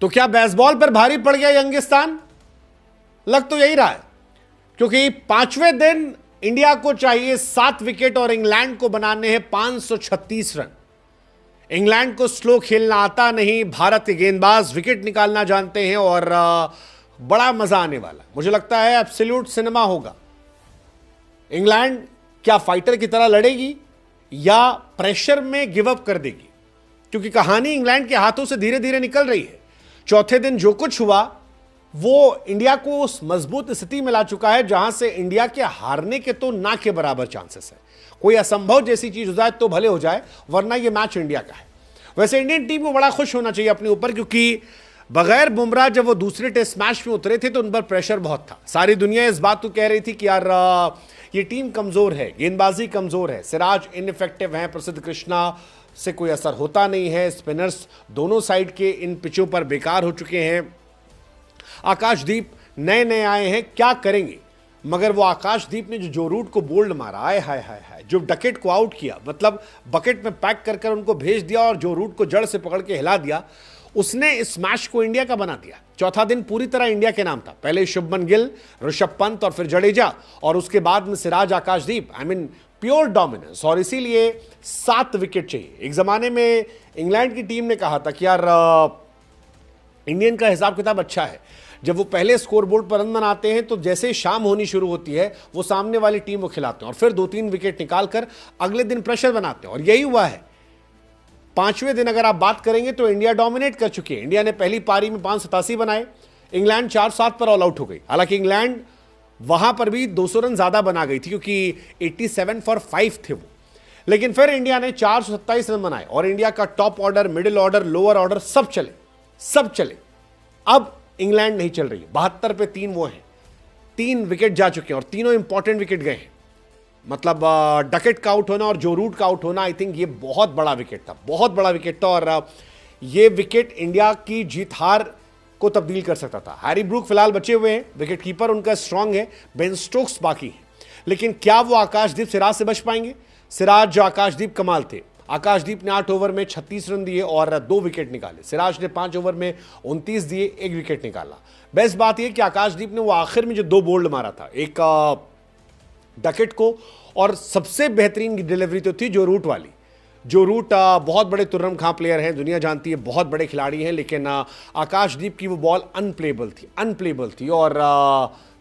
तो क्या बेसबॉल पर भारी पड़ गया यंगिस्तान? लग तो यही रहा है, क्योंकि पांचवें दिन इंडिया को चाहिए 7 विकेट और इंग्लैंड को बनाने हैं 536 रन। इंग्लैंड को स्लो खेलना आता नहीं, भारत के गेंदबाज विकेट निकालना जानते हैं और बड़ा मजा आने वाला। मुझे लगता है एब्सोल्यूट सिनेमा होगा। इंग्लैंड क्या फाइटर की तरह लड़ेगी या प्रेशर में गिव अप कर देगी? क्योंकि कहानी इंग्लैंड के हाथों से धीरे धीरे निकल रही है। चौथे दिन जो कुछ हुआ वो इंडिया को उस मजबूत स्थिति में ला चुका है जहां से इंडिया के हारने के तो ना के बराबर चांसेस है। कोई असंभव जैसी चीज हो जाए तो भले हो जाए, वरना यह मैच इंडिया का है। वैसे इंडियन टीम को बड़ा खुश होना चाहिए अपने ऊपर, क्योंकि बगैर बुमराह जब वो दूसरे टेस्ट मैच में उतरे थे तो उन पर प्रेशर बहुत था। सारी दुनिया इस बात को कह रही थी कि यार ये टीम कमजोर है, गेंदबाजी कमजोर है, सिराज इनइफेक्टिव हैं, प्रसिद्ध कृष्णा से कोई असर होता नहीं है, स्पिनर्स दोनों साइड के इन पिचों पर बेकार हो चुके हैं, आकाशदीप नए नए आए हैं, क्या करेंगे? मगर वो आकाशदीप ने जो रूट को बोल्ड मारा, आए हाय हाय हाय, जो डकेट को आउट किया, मतलब बकेट में पैक कर उनको भेज दिया और जो रूट को जड़ से पकड़ के हिला दिया, उसने इस मैच को इंडिया का बना दिया। चौथा दिन पूरी तरह इंडिया के नाम था। पहले शुभमन गिल, ऋषभ पंत और फिर जडेजा, और उसके बाद में सिराज, आकाशदीप, प्योर डोमिनेंस। और इसीलिए 7 विकेट चाहिए। एक जमाने में इंग्लैंड की टीम ने कहा था कि यार इंडियन का हिसाब किताब अच्छा है, जब वो पहले स्कोर बोर्ड पर रन बनाते हैं तो जैसे ही शाम होनी शुरू होती है वो सामने वाली टीम को खिलाते हैं और फिर 2-3 विकेट निकालकर अगले दिन प्रेशर बनाते हैं। और यही हुआ है। 5वें दिन अगर आप बात करेंगे तो इंडिया डोमिनेट कर चुकी है। इंडिया ने पहली पारी में 587 बनाए, इंग्लैंड 4-7 पर ऑल आउट हो गई। हालांकि इंग्लैंड वहां पर भी 200 रन ज्यादा बना गई थी, क्योंकि 87 फॉर 5 थे वो। लेकिन फिर इंडिया ने 427 रन बनाए और इंडिया का top order, middle order, lower order सब चले। अब इंग्लैंड नहीं चल रही है। 72 पे 3 वो हैं, 3 विकेट जा चुके हैं और तीनों इंपॉर्टेंट विकेट गए हैं। मतलब डकेट का आउट होना और जो रूट का आउट होना, आई थिंक ये बहुत बड़ा विकेट था, बहुत बड़ा विकेट था। और ये विकेट इंडिया की जीत हार को तब्दील कर सकता था। हैरी ब्रूक फिलहाल बचे हुए हैं, विकेट कीपर उनका स्ट्रांग है, बेन स्टोक्स बाकी है। लेकिन क्या वो आकाशदीप सिराज से बच पाएंगे? सिराज, आकाशदीप कमाल थे। आकाशदीप ने 8 ओवर में 36 रन दिए और 2 विकेट निकाले। सिराज ने 5 ओवर में 29 दिए, 1 विकेट निकाला। बेस्ट बात यह कि आकाशदीप ने वो आखिर में जो 2 बोल्ड मारा था, एक डकेट को, और सबसे बेहतरीन डिलीवरी तो थी जो रूट वाली। जो रूट बहुत बड़े तुर्रम खां प्लेयर हैं, दुनिया जानती है, बहुत बड़े खिलाड़ी हैं, लेकिन आकाशदीप की वो बॉल अनप्लेबल थी। और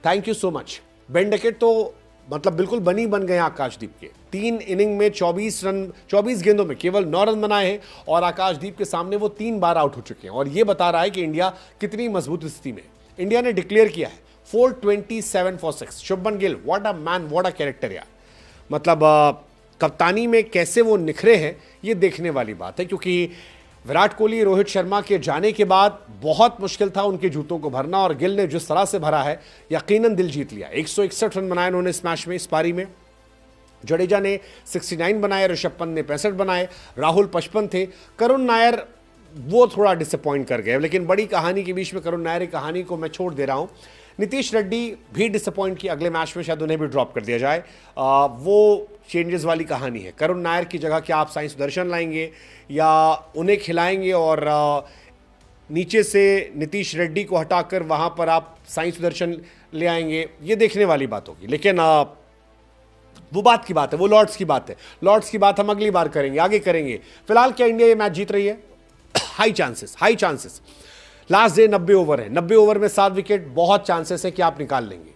thank you so much. Ben Duckett तो मतलब बिल्कुल बन गए आकाशदीप के। 3 इनिंग में 24 गेंदों में केवल 9 रन बनाए हैं और आकाशदीप के सामने वो 3 बार आउट हो चुके हैं। और ये बता रहा है कि इंडिया कितनी मजबूत स्थिति में। इंडिया ने डिक्लेयर किया है 427 for 6। Shubman Gill, what a man, what a character यार। मतलब कप्तानी में कैसे वो निखरे हैं, ये देखने वाली बात है। क्योंकि विराट कोहली, रोहित शर्मा के जाने के बाद बहुत मुश्किल था उनके जूतों को भरना, और गिल ने जिस तरह से भरा है यकीनन दिल जीत लिया। 161 रन बनाए उन्होंने इस मैच में, इस पारी में। जडेजा ने 69 बनाए, ऋषभ पंत ने 65 बनाए, राहुल 55 थे। करुण नायर वो थोड़ा डिसअपॉइंट कर गए, लेकिन बड़ी कहानी के बीच में करुण नायर की कहानी को मैं छोड़ दे रहा हूं। नीतीश रेड्डी भी डिसअपॉइंट किए, अगले मैच में शायद उन्हें भी ड्रॉप कर दिया जाए। वो चेंजेस वाली कहानी है। करुण नायर की जगह क्या आप साई सुदर्शन लाएंगे या उन्हें खिलाएंगे और नीचे से नीतीश रेड्डी को हटाकर वहां पर आप साई सुदर्शन ले आएंगे, ये देखने वाली बात होगी। लेकिन वो बात की बात है, वो लॉर्ड्स की बात है। लॉर्ड्स की बात हम अगली बार करेंगे, आगे करेंगे। फिलहाल क्या इंडिया ये मैच जीत रही है? High chances. Last day 90 over है, 90 ओवर में 7 विकेट, बहुत चांसेस है कि आप निकाल लेंगे,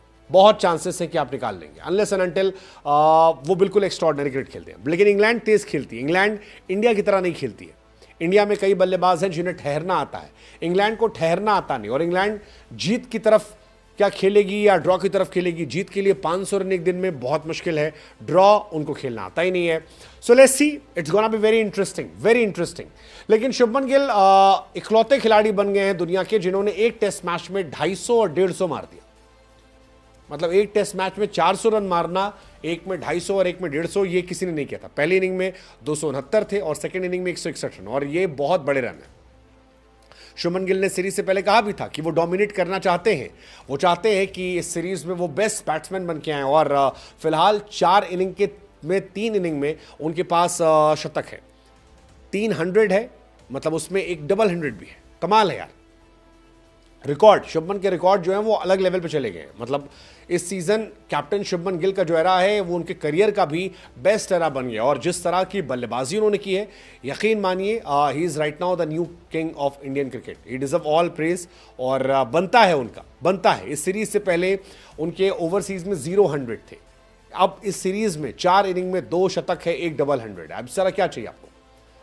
अनलेस एंड अनटिल वो बिल्कुल एक्स्ट्राऑर्डिनरी क्रिकेट खेलते हैं। लेकिन इंग्लैंड तेज खेलती है। इंग्लैंड इंडिया की तरह नहीं खेलती है। इंडिया में कई बल्लेबाज हैं जिन्हें ठहरना आता है, इंग्लैंड को ठहरना आता नहीं। और इंग्लैंड जीत की तरफ क्या खेलेगी या ड्रॉ की तरफ खेलेगी? जीत के लिए 500 रन एक दिन में बहुत मुश्किल है, ड्रॉ उनको खेलना आता ही नहीं है। So let's see, it's gonna be very interesting. लेकिन शुभमन गिल इकलौते खिलाड़ी बन गए हैं दुनिया के जिन्होंने एक टेस्ट मैच में 250 और 150 मार दिया। मतलब एक टेस्ट मैच में 400 रन मारना, एक में 250 और एक में 150, ये किसी ने नहीं किया था। पहली इनिंग में 269 थे और सेकेंड इनिंग में 161 रन, और ये बहुत बड़े रन है। शुभमन गिल ने सीरीज से पहले कहा भी था कि वो डोमिनेट करना चाहते हैं, वो चाहते हैं कि इस सीरीज में वो बेस्ट बैट्समैन बन के आए। और फिलहाल 4 इनिंग के में 3 इनिंग में उनके पास शतक है, 300 है, मतलब उसमें एक डबल 100 भी है। कमाल है यार, रिकॉर्ड, शुभमन के रिकॉर्ड जो है वो अलग लेवल पे चले गए हैं। मतलब इस सीजन कैप्टन शुभमन गिल का जो एरा है वो उनके करियर का भी बेस्ट एरा बन गया, और जिस तरह की बल्लेबाजी उन्होंने की है, यकीन मानिए he is right now the new king of Indian cricket. He deserve all praise, और बनता है उनका, बनता है। इस सीरीज से पहले उनके ओवरसीज में 0-100 थे, अब इस सीरीज में 4 इनिंग में 2 शतक है, 1 डबल 100। अब सारा क्या चाहिए आपको,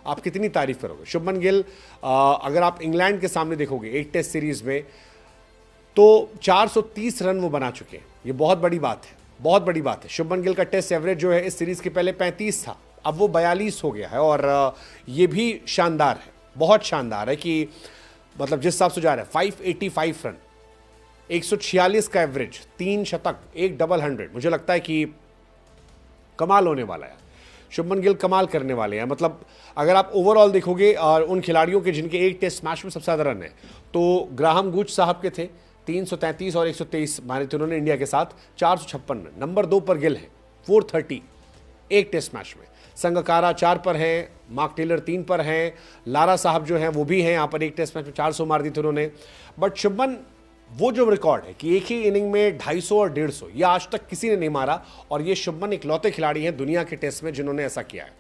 आप कितनी तारीफ करोगे। शुभमन गिल अगर आप इंग्लैंड के सामने देखोगे एक टेस्ट सीरीज में, तो 430 रन वो बना चुके हैं। ये बहुत बड़ी बात है, बहुत बड़ी बात है। शुभमन गिल का टेस्ट एवरेज जो है इस सीरीज के पहले 35 था, अब वो 42 हो गया है, और ये भी शानदार है, बहुत शानदार है कि मतलब जिस हिसाब से जा रहा है 585 रन, 146 का एवरेज, 3 शतक, 1 डबल 100। मुझे लगता है कि कमाल होने वाला है, शुभमन गिल कमाल करने वाले हैं। मतलब अगर आप ओवरऑल देखोगे और उन खिलाड़ियों के जिनके एक टेस्ट मैच में सबसे ज़्यादा रन है, तो ग्राहम गुज साहब के थे 333 और 123 मारे थे उन्होंने इंडिया के साथ, 456 रन। नंबर 2 पर गिल है 430 एक टेस्ट मैच में। संगकारा 4 पर हैं, मार्क टेलर 3 पर हैं, लारा साहब जो हैं वो भी हैं यहाँ पर, एक टेस्ट मैच में 400 मार दी थी उन्होंने। बट शुभमन वो जो रिकॉर्ड है कि एक ही इनिंग में 250 और 150, ये आज तक किसी ने नहीं मारा, और ये शुभमन इकलौते खिलाड़ी हैं दुनिया के टेस्ट में जिन्होंने ऐसा किया है।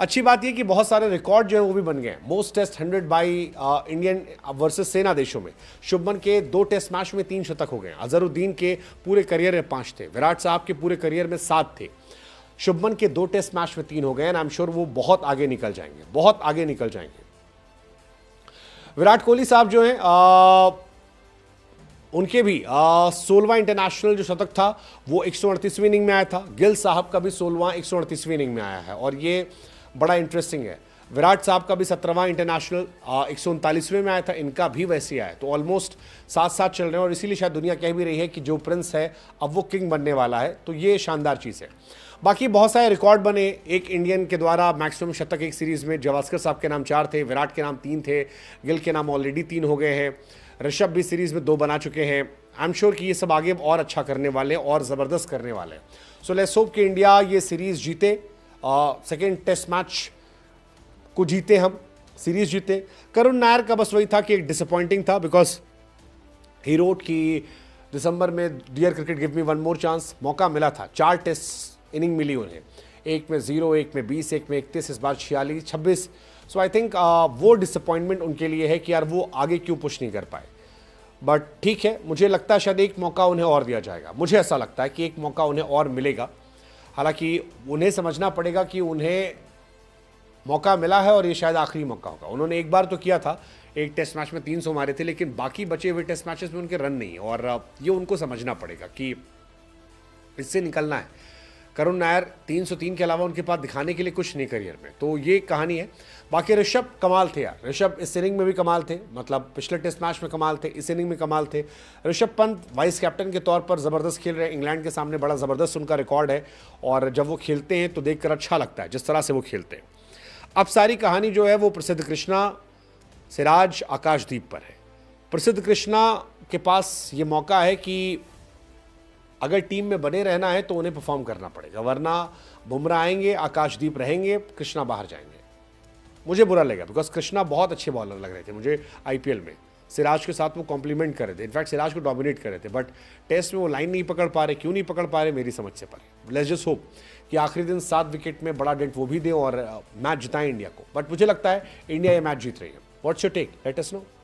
अच्छी बात यह कि बहुत सारे रिकॉर्ड जो है वो भी बन गए हैं। Most test 100 by Indian versus SENA देशों में शुभमन के 2 टेस्ट मैच में 3 शतक हो गए। अजहरुद्दीन के पूरे करियर में 5 थे, विराट साहब के पूरे करियर में 7 थे। शुभमन के 2 टेस्ट मैच में 3 हो गए, एंड आई एम श्योर वो बहुत आगे निकल जाएंगे, बहुत आगे निकल जाएंगे। विराट कोहली साहब जो हैं उनके भी 16वां इंटरनेशनल जो शतक था वो 138वीं इनिंग में आया था। गिल साहब का भी 16वां 138वीं इनिंग में आया है, और ये बड़ा इंटरेस्टिंग है। विराट साहब का भी 17वां इंटरनेशनल 139वें में आया था, इनका भी वैसे ही आया। तो ऑलमोस्ट साथ साथ चल रहे हैं, और इसीलिए शायद दुनिया कह भी रही है कि जो प्रिंस है अब वो किंग बनने वाला है। तो ये शानदार चीज़ है। बाकी बहुत सारे रिकॉर्ड बने, एक इंडियन के द्वारा मैक्सिमम शतक एक सीरीज में जवास्कर साहब के नाम 4 थे, विराट के नाम 3 थे, गिल के नाम ऑलरेडी 3 हो गए हैं, ऋषभ भी सीरीज में 2 बना चुके हैं। आई एम श्योर कि ये सब आगे और अच्छा करने वाले हैं और ज़बरदस्त करने वाले हैं। सो लेट्स होप कि इंडिया ये सीरीज जीते, सेकेंड टेस्ट मैच को जीते, हम सीरीज जीते। करुण नायर का बस वही था कि एक डिसअपॉइंटिंग था, बिकॉज ही रोट कि दिसंबर में dear cricket give me one more chance, मौका मिला था, 4 टेस्ट इनिंग मिली उन्हें, एक में 0, एक में 20, एक में 31, इस बार 46, 26। सो आई थिंक वो डिसअपॉइंटमेंट उनके लिए है कि यार वो आगे क्यों पुश नहीं कर पाए। बट ठीक है, मुझे लगता है शायद एक मौका उन्हें और दिया जाएगा, मुझे ऐसा लगता है कि एक मौका उन्हें और मिलेगा। हालांकि उन्हें समझना पड़ेगा कि उन्हें मौका मिला है और ये शायद आखिरी मौका होगा। उन्होंने एक बार तो किया था, एक टेस्ट मैच में 300 मारे थे, लेकिन बाकी बचे हुए टेस्ट मैचेस में उनके रन नहीं है, और ये उनको समझना पड़ेगा कि इससे निकलना है। करुण नायर 303 के अलावा उनके पास दिखाने के लिए कुछ नहीं करियर में, तो ये कहानी है। बाकी ऋषभ कमाल थे यार, ऋषभ इस इनिंग में भी कमाल थे, मतलब पिछले टेस्ट मैच में कमाल थे, इस इनिंग में कमाल थे। ऋषभ पंत वाइस कैप्टन के तौर पर ज़बरदस्त खेल रहे हैं, इंग्लैंड के सामने बड़ा ज़बरदस्त उनका रिकॉर्ड है, और जब वो खेलते हैं तो देखकर अच्छा लगता है जिस तरह से वो खेलते हैं। अब सारी कहानी जो है वो प्रसिद्ध कृष्णा, सिराज, आकाशदीप पर है। प्रसिद्ध कृष्णा के पास ये मौका है कि अगर टीम में बने रहना है तो उन्हें परफॉर्म करना पड़ेगा, वरना बुमराह आएंगे, आकाशदीप रहेंगे, कृष्णा बाहर जाएंगे। मुझे बुरा लगेगा, बिकॉज कृष्णा बहुत अच्छे बॉलर लग रहे थे मुझे आईपीएल में, सिराज के साथ वो कॉम्प्लीमेंट कर रहे थे, इनफैक्ट सिराज को डोमिनेट कर रहे थे। बट टेस्ट में वो लाइन नहीं पकड़ पा रहे, क्यों नहीं पकड़ पा रहे मेरी समझ से परे। लेट्स जस्ट होप कि आखिरी दिन 7 विकेट में बड़ा डेंट वो भी दें और मैच जिताएं इंडिया को। बट मुझे लगता है इंडिया ये मैच जीत रही है। What's your take, let us no.